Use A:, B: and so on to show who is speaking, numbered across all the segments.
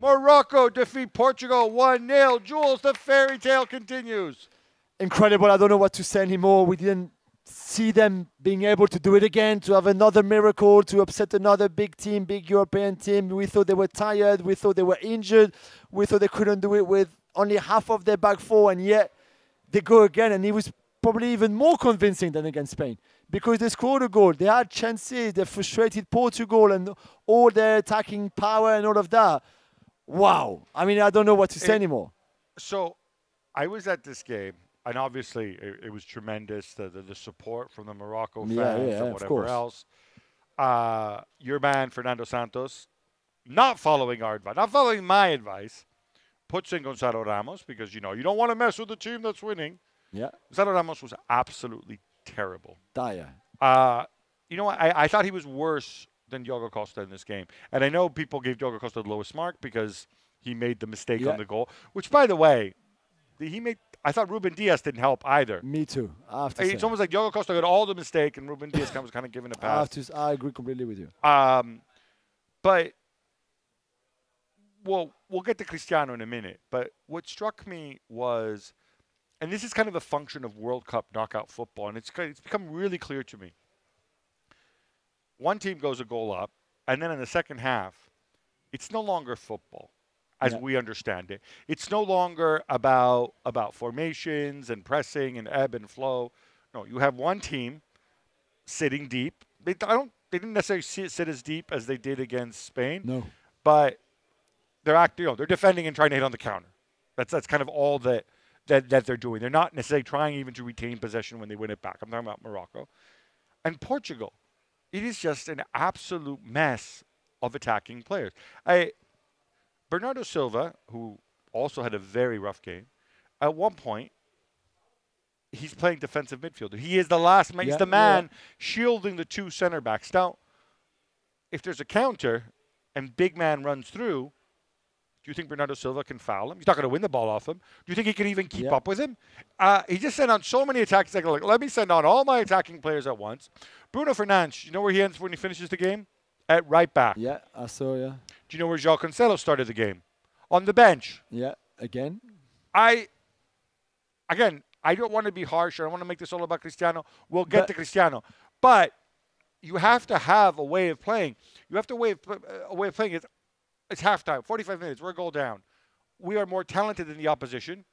A: Morocco defeat Portugal 1-0. Jules, the fairy tale continues.
B: Incredible. I don't know what to say anymore. We didn't see them being able to do it again, to have another miracle, to upset another big team, big European team. We thought they were tired. We thought they were injured. We thought they couldn't do it with only half of their back four, and yet they go again. And it was probably even more convincing than against Spain because they scored a goal. They had chances. They frustrated Portugal and all their attacking power and all of that. Wow. I mean, I don't know what to say anymore. So
A: I was at this game. And obviously, it was tremendous, the support from the Morocco fans and whatever else. Your man, Fernando Santos, not following our advice, not following my advice, puts in Gonzalo Ramos because, you know, you don't want to mess with the team that's winning.
B: Yeah.
A: Gonzalo Ramos was absolutely terrible.
B: Dire.
A: You know what? I thought he was worse than Diogo Costa in this game. And I know people gave Diogo Costa the lowest mark because he made the mistake on the goal, which, by the way, I thought Ruben Diaz didn't help either.
B: Me too.
A: It's almost like Diogo Costa got all the mistake, and Ruben Diaz was kind of giving a pass.
B: I agree completely with you.
A: But we'll get to Cristiano in a minute. But what struck me was, and this is kind of a function of World Cup knockout football, and it's become really clear to me. One team goes a goal up, and then in the second half, it's no longer football. As we understand it. It's no longer about formations and pressing and ebb and flow. No, you have one team sitting deep. They didn't necessarily sit as deep as they did against Spain.
B: No.
A: But they're they're defending and trying to hit on the counter. That's kind of all that they're doing. They're not necessarily trying even to retain possession when they win it back. I'm talking about Morocco. And Portugal. It is just an absolute mess of attacking players. Bernardo Silva, who also had a very rough game, at one point, he's playing defensive midfielder. He is the last man. He's the man shielding the two center backs. Now, if there's a counter and big man runs through, do you think Bernardo Silva can foul him? He's not going to win the ball off him. Do you think he can even keep up with him? He just sent on so many attacks. Like, let me send on all my attacking players at once. Bruno Fernandes, you know where he ends when he finishes the game? At right back.
B: Yeah, I saw,
A: Do you know where João Cancelo started the game? On the bench.
B: Yeah, again.
A: I don't want to be harsh. I don't want to make this all about Cristiano. We'll get to Cristiano. But you have to have a way of playing. You have to a way of playing. It's halftime, 45 minutes. We're a goal down. We are more talented than the opposition.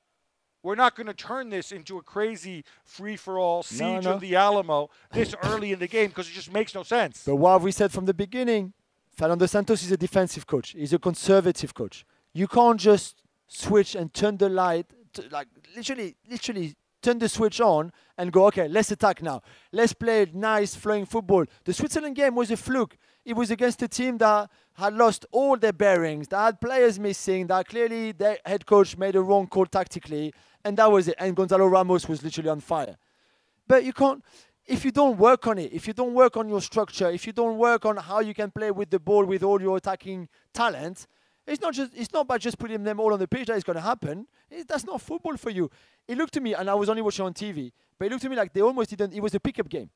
A: We're not going to turn this into a crazy free-for-all siege of the Alamo this early in the game because it just makes no sense.
B: But what we said from the beginning, Fernando Santos is a defensive coach. He's a conservative coach. You can't just switch and turn the light, literally turn the switch on and go, okay, let's attack now. Let's play nice, flowing football. The Switzerland game was a fluke. It was against a team that had lost all their bearings, that had players missing, that clearly their head coach made a wrong call tactically, and that was it. And Gonzalo Ramos was literally on fire. But you can't, if you don't work on it, if you don't work on your structure, if you don't work on how you can play with the ball with all your attacking talent, it's not by just putting them all on the pitch that it's going to happen. That's not football for you. It looked to me, and I was only watching on TV, but it looked to me like they almost didn't. It was a pickup game.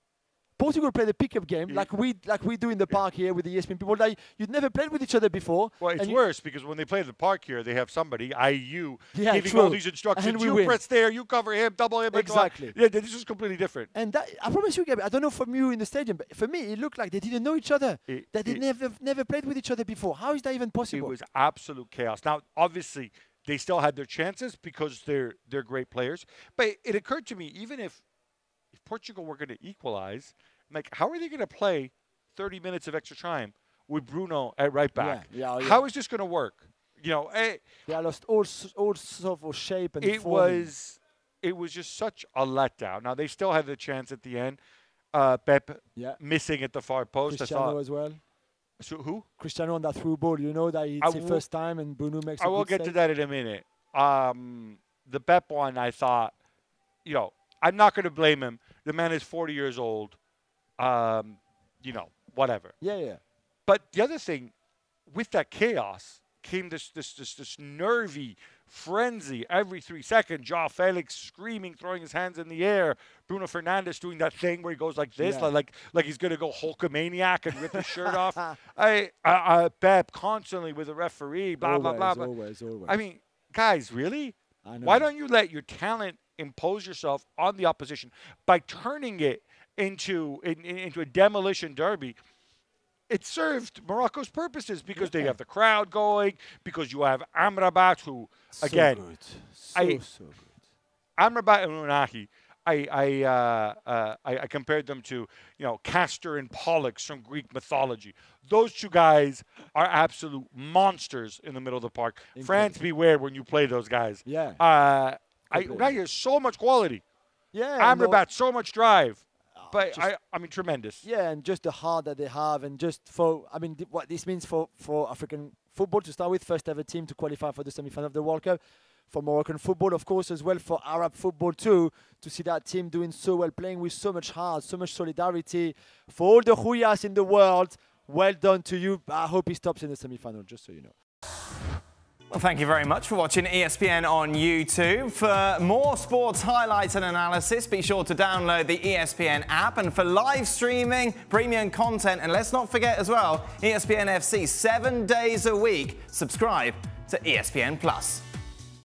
B: Portugal played a pickup game like we do in the park here with the ESPN people. Like you'd never played with each other before.
A: Well, it's worse because when they play in the park here, they have somebody, you, giving all these instructions. You press there, you cover him, double him.
B: Exactly.
A: Yeah, this is completely different.
B: And that, I promise you, Gabby, I don't know from you in the stadium, but for me, it looked like they didn't know each other. They never played with each other before. How is that even possible?
A: It was absolute chaos. Now, obviously, they still had their chances because they're great players. But it occurred to me, even if Portugal were going to equalize, like, how are they going to play 30 minutes of extra time with Bruno at right back? How is this going to work? You know,
B: they lost all sort of shape and
A: form. It was just such a letdown. Now they still had the chance at the end. Pep missing at the far post.
B: Cristiano as well.
A: So who?
B: Cristiano on that through ball. You know that it's the first time, and Bruno makes.
A: I will get to that in a minute. The Pep one, I thought, you know, I'm not going to blame him. The man is 40 years old. You know, whatever.
B: Yeah.
A: But the other thing, with that chaos came this nervy frenzy every 3 seconds. Joao Felix screaming, throwing his hands in the air. Bruno Fernandes doing that thing where he goes like this, like he's gonna go Hulkamaniac and rip his shirt off. Pep constantly with the referee, blah blah blah.
B: Always.
A: I mean, guys, really?
B: I know.
A: Why don't you let your talent impose yourself on the opposition by turning it into a demolition derby? It served Morocco's purposes because they have the crowd going, because you have Amrabat, who, again,
B: so good.
A: Amrabat and En-Nesyri, I compared them to, Castor and Pollux from Greek mythology. Those two guys are absolute monsters in the middle of the park.
B: Incredible.
A: France, beware when you play those guys.
B: Yeah.
A: There's so much quality.
B: Yeah.
A: Amrabat, so much drive. But I mean, tremendous.
B: Yeah, and just the heart that they have, and just what this means for African football to start with, first ever team to qualify for the semi-final of the World Cup, for Moroccan football, of course, as well, for Arab football too, to see that team doing so well, playing with so much heart, so much solidarity. For all the Jullias in the world, well done to you. I hope he stops in the semi-final, just so you know.
C: Well, thank you very much for watching ESPN on YouTube. For more sports highlights and analysis, be sure to download the ESPN app. And for live streaming, premium content, and let's not forget as well, ESPN FC 7 days a week. Subscribe to ESPN Plus.